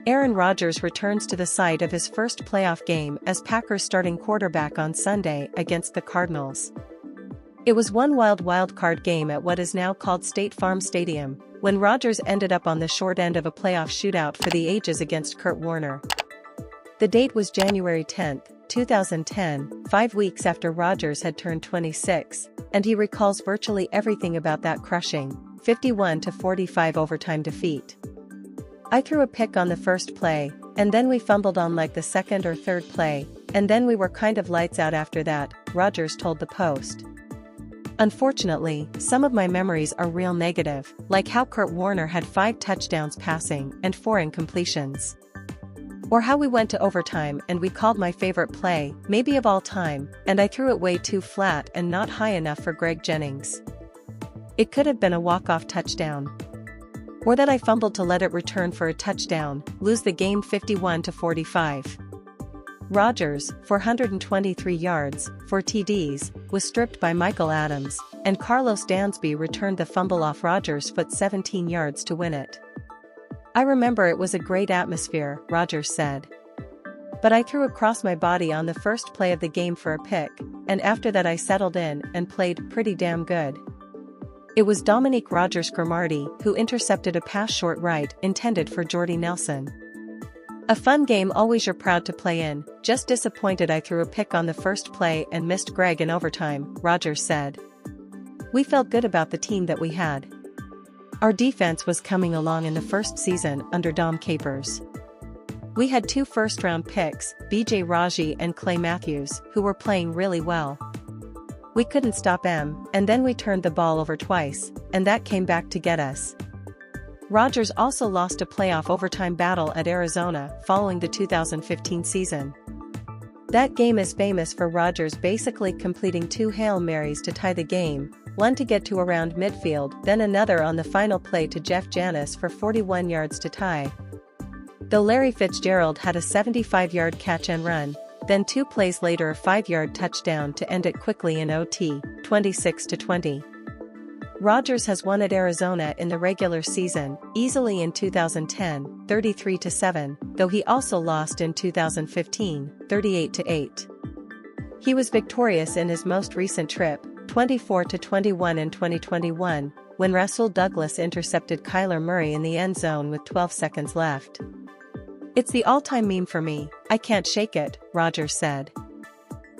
Aaron Rodgers returns to the site of his first playoff game as Packers starting quarterback on Sunday against the Cardinals. It was one wild card game at what is now called State Farm Stadium, when Rodgers ended up on the short end of a playoff shootout for the ages against Kurt Warner. The date was January 10, 2010, 5 weeks after Rodgers had turned 26, and he recalls virtually everything about that crushing, 51-45 overtime defeat. "I threw a pick on the first play, and then we fumbled on like the second or third play, and then we were kind of lights out after that," Rodgers told the Post. "Unfortunately, some of my memories are real negative, like how Kurt Warner had 5 touchdowns passing and 4 incompletions. Or how we went to overtime and we called my favorite play, maybe of all time, and I threw it way too flat and not high enough for Greg Jennings. It could have been a walk-off touchdown. Or that I fumbled to let it return for a touchdown, lose the game 51-45. Rodgers, 423 yards, 4 TDs, was stripped by Michael Adams, and Carlos Dansby returned the fumble off Rodgers' foot 17 yards to win it. "I remember it was a great atmosphere," Rodgers said. "But I threw across my body on the first play of the game for a pick, and after that I settled in and played pretty damn good." It was Dominique Rodgers-Cromartie who intercepted a pass short right intended for Jordy Nelson. "A fun game always, you're proud to play in, just disappointed I threw a pick on the first play and missed Greg in overtime," Rodgers said. "We felt good about the team that we had. Our defense was coming along in the first season under Dom Capers. We had 2 first-round picks, B.J. Raji and Clay Matthews, who were playing really well. We couldn't stop them, and then we turned the ball over twice, and that came back to get us." Rodgers also lost a playoff overtime battle at Arizona following the 2015 season. That game is famous for Rodgers basically completing 2 Hail Marys to tie the game, one to get to around midfield, then another on the final play to Jeff Janis for 41 yards to tie. Though Larry Fitzgerald had a 75-yard catch and run, then 2 plays later a 5-yard touchdown to end it quickly in OT, 26-20. Rodgers has won at Arizona in the regular season, easily in 2010, 33-7, though he also lost in 2015, 38-8. He was victorious in his most recent trip, 24-21 in 2021, when Rasul Douglas intercepted Kyler Murray in the end zone with 12 seconds left. "It's the all-time meme for me, I can't shake it," Rodgers said.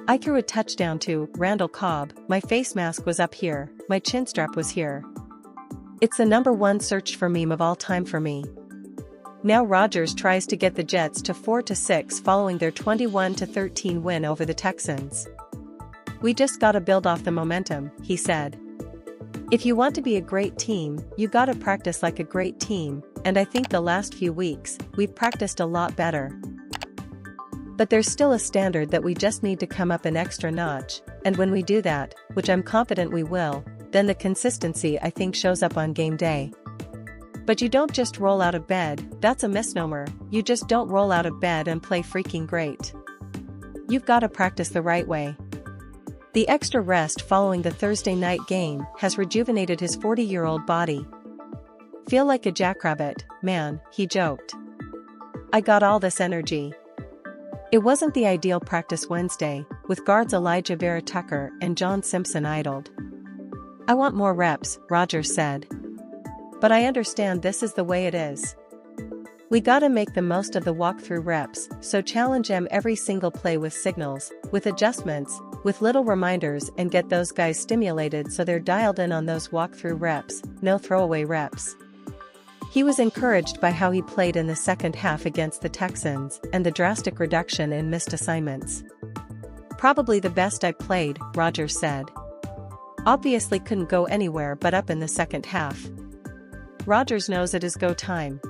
"I threw a touchdown to Randall Cobb, my face mask was up here, my chin strap was here. It's the #1 searched for meme of all time for me." Now Rodgers tries to get the Jets to 4-6 following their 21-13 win over the Texans. "We just gotta build off the momentum," he said. "If you want to be a great team, you gotta practice like a great team, and I think the last few weeks, we've practiced a lot better. But there's still a standard that we just need to come up an extra notch, and when we do that, which I'm confident we will, then the consistency I think shows up on game day. But you don't just roll out of bed, that's a misnomer, you just don't roll out of bed and play freaking great. You've gotta practice the right way." The extra rest following the Thursday night game has rejuvenated his 40-year-old body. "Feel like a jackrabbit, man," he joked. "I got all this energy." It wasn't the ideal practice Wednesday, with guards Elijah Vera Tucker and John Simpson idled. "I want more reps," Rodgers said. "But I understand this is the way it is. We gotta make the most of the walkthrough reps, so challenge them every single play with signals, with adjustments, with little reminders, and get those guys stimulated so they're dialed in on those walkthrough reps, no throwaway reps." He was encouraged by how he played in the second half against the Texans and the drastic reduction in missed assignments. "Probably the best I played," Rodgers said. "Obviously couldn't go anywhere but up in the second half." Rodgers knows it is go time.